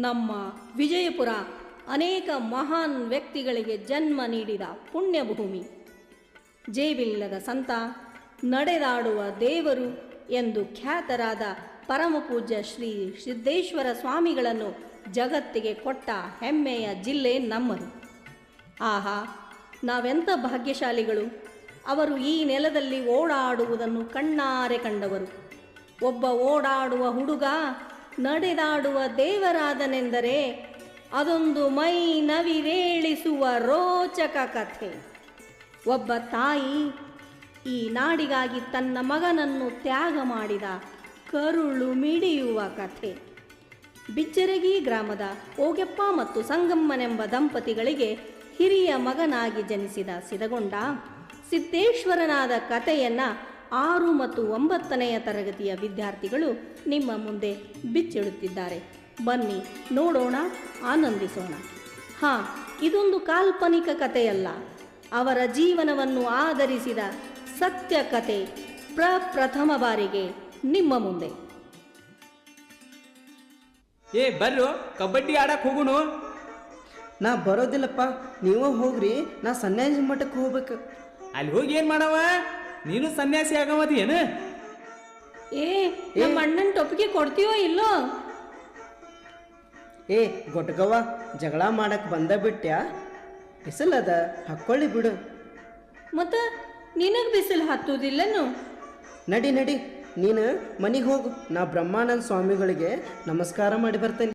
ನಮ್ಮ ವಿಜಯಪುರ ಅನೇಕ ಮಹಾನ್ ವ್ಯಕ್ತಿಗಳಿಗೆ ಜನ್ಮ ನೀಡಿದ ಪುಣ್ಯಭೂಮಿ. ಜೇಬಿಲ್ಲದ ಸಂತ, ನಡೆದಾಡುವ ದೇವರು ಎಂದು ಖ್ಯಾತರಾದ ಪರಮಪೂಜ್ಯ ಶ್ರೀ ಸಿದ್ದೇಶ್ವರ ಸ್ವಾಮಿಗಳನ್ನು ಜಗತ್ತಿಗೆ ಕೊಟ್ಟ ಹೆಮ್ಮೆಯ ಜಿಲ್ಲೆ ನಮ್ಮದು. ಆಹಾ, ನಾವೆಂಥ ಭಾಗ್ಯಶಾಲಿಗಳು! ಅವರು ಈ ನೆಲದಲ್ಲಿ ಓಡಾಡುವುದನ್ನು ಕಣ್ಣಾರೆ ಕಂಡವರು. ಒಬ್ಬ ಓಡಾಡುವ ಹುಡುಗ ನಡೆದಾಡುವ ದೇವರಾದನೆಂದರೆ ಅದೊಂದು ಮೈ ನವಿರೇಳಿಸುವ ರೋಚಕ ಕಥೆ. ಒಬ್ಬ ತಾಯಿ ಈ ನಾಡಿಗಾಗಿ ತನ್ನ ಮಗನನ್ನು ತ್ಯಾಗ ಮಾಡಿದ ಕರುಳು ಮಿಡಿಯುವ ಕಥೆ. ಬಿಚ್ಚರಗಿ ಗ್ರಾಮದ ಓಗೆಪ್ಪ ಮತ್ತು ಸಂಗಮ್ಮನೆಂಬ ದಂಪತಿಗಳಿಗೆ ಹಿರಿಯ ಮಗನಾಗಿ ಜನಿಸಿದ ಸಿದಗೊಂಡ ಸಿದ್ದೇಶ್ವರನಾದ ಕಥೆಯನ್ನು 6 ಮತ್ತು 9ನೇ ತರಗತಿಯ ವಿದ್ಯಾರ್ಥಿಗಳು ನಿಮ್ಮ ಮುಂದೆ ಬಿಚ್ಚಿಡುತ್ತಿದ್ದಾರೆ. ಬನ್ನಿ ನೋಡೋಣ, ಆನಂದಿಸೋಣ. ಹಾಂ, ಇದೊಂದು ಕಾಲ್ಪನಿಕ ಕಥೆಯಲ್ಲ, ಅವರ ಜೀವನವನ್ನು ಆಧರಿಸಿದ ಸತ್ಯ ಕಥೆ ಪ್ರಥಮ ಬಾರಿಗೆ ನಿಮ್ಮ ಮುಂದೆ. ಬರ್ರು ಕಬಡ್ಡಿ ಆಡಕ್ಕೆ ಹೋಗುಣು. ನಾ ಬರೋದಿಲ್ಲಪ್ಪ, ನೀವು ಹೋಗ್ರಿ, ನಾ ಸನ್ಯಾಸಿ ಮಠಕ್ಕೆ ಹೋಗ್ಬೇಕು. ಅಲ್ಲಿ ಹೋಗಿ ಏನು ಮಾಡವ? ನೀನು ಸನ್ಯಾಸಿ ಆಗಮತಿ ಏನು? ನಮ್ಮ ಅಣ್ಣನ ಟೊಪ್ಪಿಗೆ ಕೊಡ್ತೀಯೋ ಇಲ್ಲೋ? ಗೊಟ್ಗವ್ವ, ಜಗಳ ಮಾಡಕ್ಕೆ ಬಂದ ಬಿಟ್ಟ್ಯಾ? ಬಿಸಿಲದ ಹಾಕ್ಕೊಳ್ಳಿ ಬಿಡು. ಮತ್ತು ನಿನಗೆ ಬಿಸಿಲು ಹತ್ತುವುದಿಲ್ಲನು? ನಡಿ ನೀನು ಮನೆಗೆ ಹೋಗು, ನಾ ಬ್ರಹ್ಮಾನಂದ ಸ್ವಾಮಿಗಳಿಗೆ ನಮಸ್ಕಾರ ಮಾಡಿ ಬರ್ತೇನೆ.